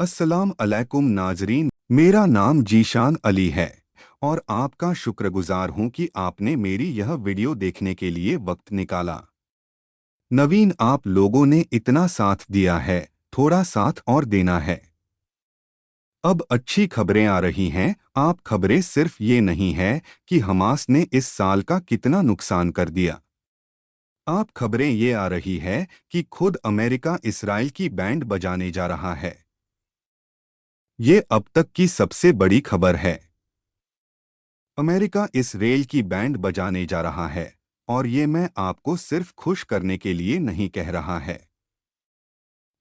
अस्सलाम अलैकुम नाजरीन, मेरा नाम जीशान अली है और आपका शुक्रगुजार हूं कि आपने मेरी यह वीडियो देखने के लिए वक्त निकाला। नवीन, आप लोगों ने इतना साथ दिया है, थोड़ा साथ और देना है। अब अच्छी खबरें आ रही हैं। आप खबरें सिर्फ ये नहीं है कि हमास ने इस साल का कितना नुकसान कर दिया। आप खबरें ये आ रही है कि खुद अमेरिका इसराइल की बैंड बजाने जा रहा है। ये अब तक की सबसे बड़ी खबर है। अमेरिका इसराइल की बैंड बजाने जा रहा है और ये मैं आपको सिर्फ खुश करने के लिए नहीं कह रहा है।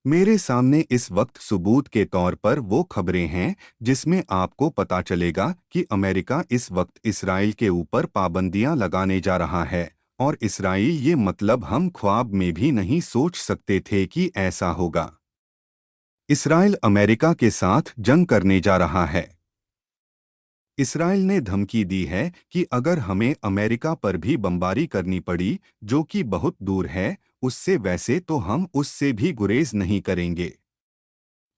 मेरे सामने इस वक्त सबूत के तौर पर वो खबरें हैं जिसमें आपको पता चलेगा कि अमेरिका इस वक्त इसराइल के ऊपर पाबंदियां लगाने जा रहा है। और इसराइल, ये मतलब हम ख्वाब में भी नहीं सोच सकते थे कि ऐसा होगा। इसराइल अमेरिका के साथ जंग करने जा रहा है। इसराइल ने धमकी दी है कि अगर हमें अमेरिका पर भी बमबारी करनी पड़ी, जो कि बहुत दूर है उससे, वैसे तो हम उससे भी गुरेज नहीं करेंगे।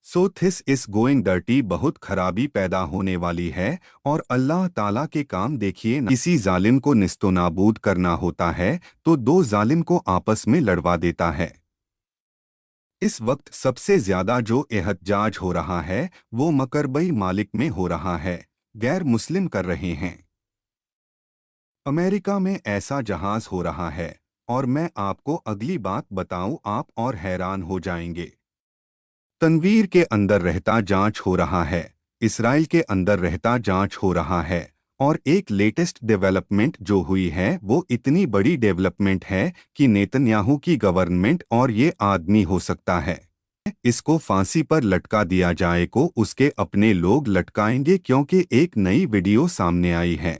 सो थिस इज गोइंग डर्टी, बहुत खराबी पैदा होने वाली है। और अल्लाह ताला के काम देखिए ना, किसी जालिम को निस्तोनाबूद करना होता है तो दो जालिम को आपस में लड़वा देता है। इस वक्त सबसे ज्यादा जो एहतजाज हो रहा है वो मकरबई मालिक में हो रहा है। गैर मुस्लिम कर रहे हैं। अमेरिका में ऐसा जहाज हो रहा है और मैं आपको अगली बात बताऊं, आप और हैरान हो जाएंगे। तनवीर के अंदर रहता जांच हो रहा है, इसराइल के अंदर रहता जांच हो रहा है। और एक लेटेस्ट डेवलपमेंट जो हुई है वो इतनी बड़ी डेवलपमेंट है कि नेतन्याहू की गवर्नमेंट और ये आदमी हो सकता है इसको फांसी पर लटका दिया जाए को उसके अपने लोग लटकाएंगे, क्योंकि एक नई वीडियो सामने आई है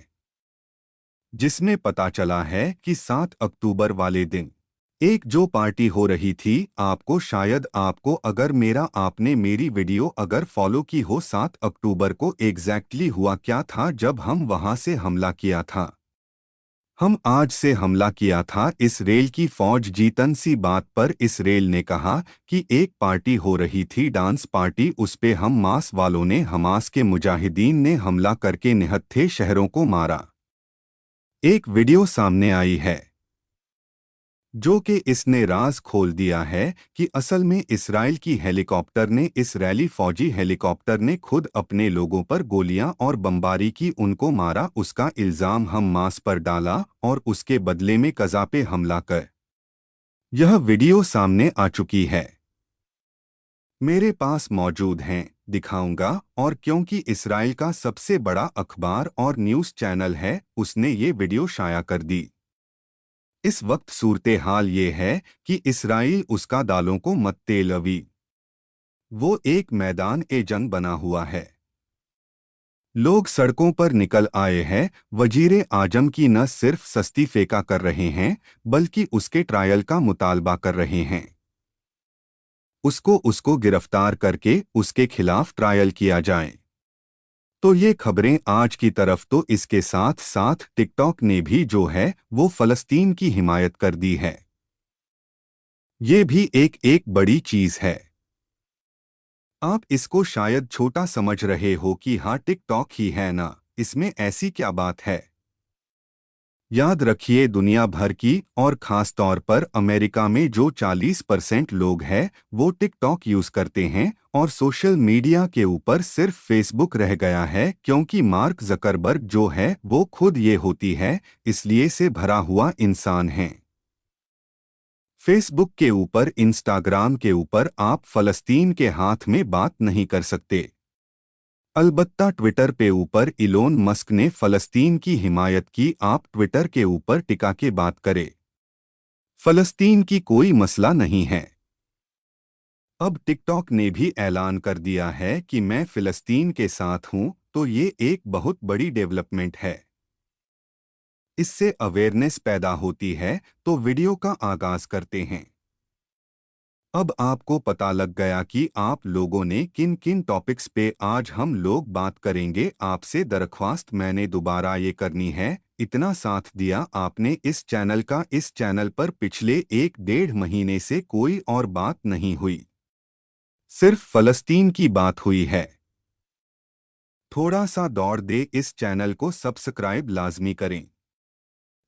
जिसमें पता चला है कि 7 अक्टूबर वाले दिन एक जो पार्टी हो रही थी, आपको शायद आपको अगर मेरा आपने मेरी वीडियो अगर फॉलो की हो, 7 अक्टूबर को एग्जैक्टली हुआ क्या था जब हम वहां से हमला किया था। हम आज से हमला किया था इसराइल की फौज जीतन सी बात पर। इसराइल ने कहा कि एक पार्टी हो रही थी, डांस पार्टी, उस पे हम मास वालों ने, हमास के मुजाहिदीन ने हमला करके निहत्थे शहरों को मारा। एक वीडियो सामने आई है जो कि इसने राज खोल दिया है कि असल में इसराइल की हेलीकॉप्टर ने, इसराइली फौजी हेलीकॉप्टर ने खुद अपने लोगों पर गोलियां और बमबारी की, उनको मारा। उसका इल्जाम हम मास पर डाला और उसके बदले में कज़ा पे हमला कर। यह वीडियो सामने आ चुकी है, मेरे पास मौजूद हैं, दिखाऊंगा। और क्योंकि इसराइल का सबसे बड़ा अखबार और न्यूज़ चैनल है, उसने ये वीडियो शाया कर दी। इस वक्त सूरते हाल ये है कि इसराइल उसका दालों को मत तेल अवी, वो एक मैदान ए जंग बना हुआ है। लोग सड़कों पर निकल आए हैं। वजीरे आजम की न सिर्फ सस्ती फेंका कर रहे हैं बल्कि उसके ट्रायल का मुतालबा कर रहे हैं। उसको उसको गिरफ्तार करके उसके खिलाफ ट्रायल किया जाए। तो ये खबरें आज की तरफ, तो इसके साथ साथ टिकटॉक ने भी जो है वो फ़लस्तीन की हिमायत कर दी है। ये भी एक एक बड़ी चीज़ है। आप इसको शायद छोटा समझ रहे हो कि हाँ टिकटॉक ही है ना, इसमें ऐसी क्या बात है। याद रखिए, दुनिया भर की और ख़ास तौर पर अमेरिका में जो 40% लोग हैं वो टिकटॉक यूज़ करते हैं। और सोशल मीडिया के ऊपर सिर्फ फेसबुक रह गया है, क्योंकि मार्क जकरबर्ग जो है वो खुद ये होती है इसलिए से भरा हुआ इंसान है। फेसबुक के ऊपर, इंस्टाग्राम के ऊपर आप फ़लस्तीन के हाथ में बात नहीं कर सकते। अलबत्ता ट्विटर पे ऊपर इलोन मस्क ने फ़लस्तीन की हिमायत की, आप ट्विटर के ऊपर टिका के बात करें। फ़लस्तीन की कोई मसला नहीं है। अब टिकटॉक ने भी ऐलान कर दिया है कि मैं फ़लस्तीन के साथ हूं, तो ये एक बहुत बड़ी डेवलपमेंट है। इससे अवेयरनेस पैदा होती है, तो वीडियो का आगाज करते हैं। अब आपको पता लग गया कि आप लोगों ने किन किन टॉपिक्स पे आज हम लोग बात करेंगे। आपसे दरख्वास्त मैंने दोबारा ये करनी है, इतना साथ दिया आपने इस चैनल का, इस चैनल पर पिछले 1 डेढ़ महीने से कोई और बात नहीं हुई। सिर्फ फलस्तीन की बात हुई है। थोड़ा सा दौड़ दे, इस चैनल को सब्सक्राइब लाजमी करें।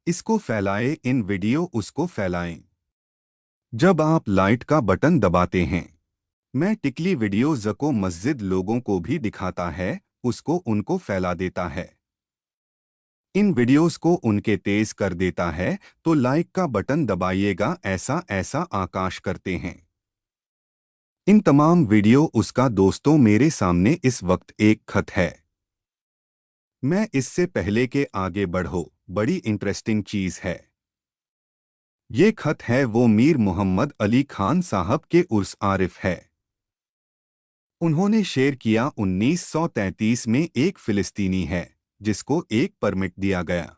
इसको फैलाए, इन वीडियो उसको फैलाएं। जब आप लाइट का बटन दबाते हैं, मैं टिकली वीडियो जको मस्जिद लोगों को भी दिखाता है, उसको उनको फैला देता है। इन वीडियोस को उनके तेज कर देता है, तो लाइक का बटन दबाइएगा, ऐसा ऐसा आकाश करते हैं। इन तमाम वीडियो उसका दोस्तों मेरे सामने इस वक्त एक खत है। मैं इससे पहले के आगे बढ़ो, बड़ी इंटरेस्टिंग चीज है। ये खत है वो मीर मोहम्मद अली खान साहब के उर्स आरिफ है। उन्होंने शेयर किया 1933 में एक फिलिस्तीनी है जिसको एक परमिट दिया गया।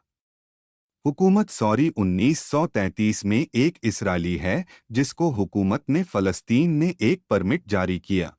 हुकूमत 1933 में एक इस्राएली है जिसको हुकूमत ने फ़लस्तीन ने एक परमिट जारी किया।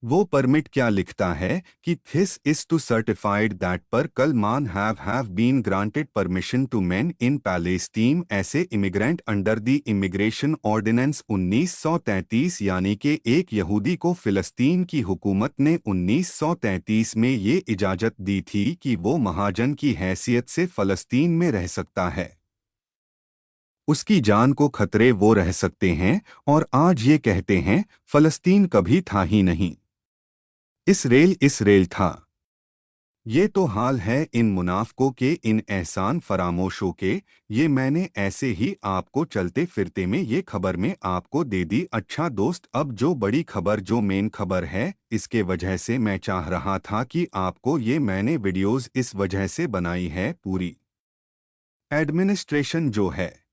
वो परमिट क्या लिखता है कि this is to certified that पर कल मान have been granted permission to men in Palestine ऐसे immigrant under the immigration ordinance 1933, यानी कि एक यहूदी को फिलिस्तीन की हुकूमत ने 1933 में ये इजाज़त दी थी कि वो महाजन की हैसियत से फ़लस्तीन में रह सकता है। उसकी जान को खतरे वो रह सकते हैं और आज ये कहते हैं फ़लस्तीन कभी था ही नहीं, इसराइल था। ये तो हाल है इन मुनाफकों के, इन एहसान फरामोशों के। ये मैंने ऐसे ही आपको चलते फिरते में ये खबर में आपको दे दी। अच्छा दोस्त, अब जो बड़ी खबर, जो मेन खबर है, इसके वजह से मैं चाह रहा था कि आपको ये मैंने वीडियोस इस वजह से बनाई है। पूरी एडमिनिस्ट्रेशन जो है,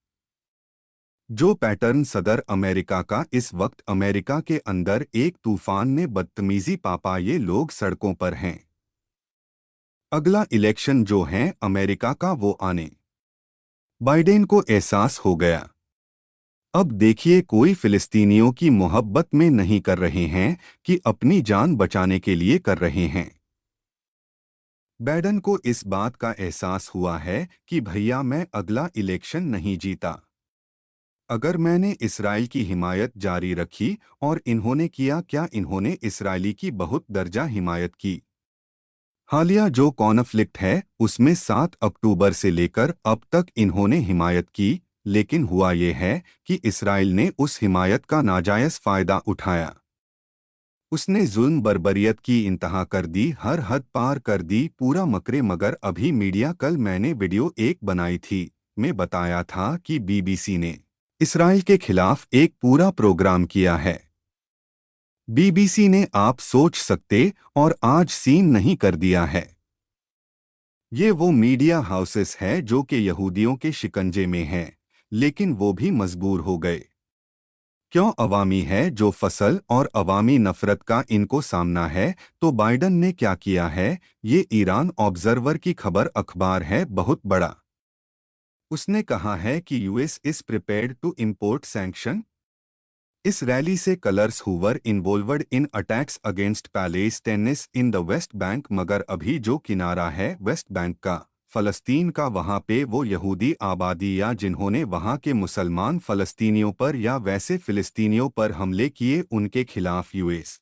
जो पैटर्न सदर अमेरिका का, इस वक्त अमेरिका के अंदर एक तूफान ने बदतमीजी पापा, ये लोग सड़कों पर हैं। अगला इलेक्शन जो है अमेरिका का वो आने, बाइडेन को एहसास हो गया। अब देखिए, कोई फिलिस्तीनियों की मोहब्बत में नहीं कर रहे हैं कि अपनी जान बचाने के लिए कर रहे हैं। बाइडेन को इस बात का एहसास हुआ है कि भैया मैं अगला इलेक्शन नहीं जीता। अगर मैंने इसराइल की हिमायत जारी रखी, और इन्होंने किया क्या, इन्होंने इसराइली की बहुत दर्जा हिमायत की। हालिया जो कॉन्फ्लिक्ट है उसमें 7 अक्टूबर से लेकर अब तक इन्होंने हिमायत की, लेकिन हुआ ये है कि इसराइल ने उस हिमायत का नाजायज़ फ़ायदा उठाया। उसने जुल्म बर्बरियत की इंतहा कर दी, हर हद पार कर दी, पूरा मकरे। मगर अभी मीडिया, कल मैंने वीडियो एक बनाई थी, मैं बताया था कि बीबीसी ने इसराइल के खिलाफ एक पूरा प्रोग्राम किया है। बीबीसी ने, आप सोच सकते, और आज सीन नहीं कर दिया है। ये वो मीडिया हाउसेस है जो कि यहूदियों के शिकंजे में हैं, लेकिन वो भी मजबूर हो गए। क्यों? अवामी है जो फसल और अवामी नफरत का इनको सामना है। तो बाइडन ने क्या किया है, ये ईरान ऑब्जर्वर की खबर, अखबार है बहुत बड़ा। उसने कहा है कि US is prepared to import sanction. Israeli settlers who are involved in attacks against Palestinians in the West Bank. मगर अभी जो किनारा है वेस्ट बैंक का, फ़लस्तीन का, वहाँ पे वो यहूदी आबादी या जिन्होंने वहाँ के मुसलमान फ़लस्तीनियों पर या वैसे फ़िलिस्तीनियों पर हमले किए, उनके खिलाफ यूएस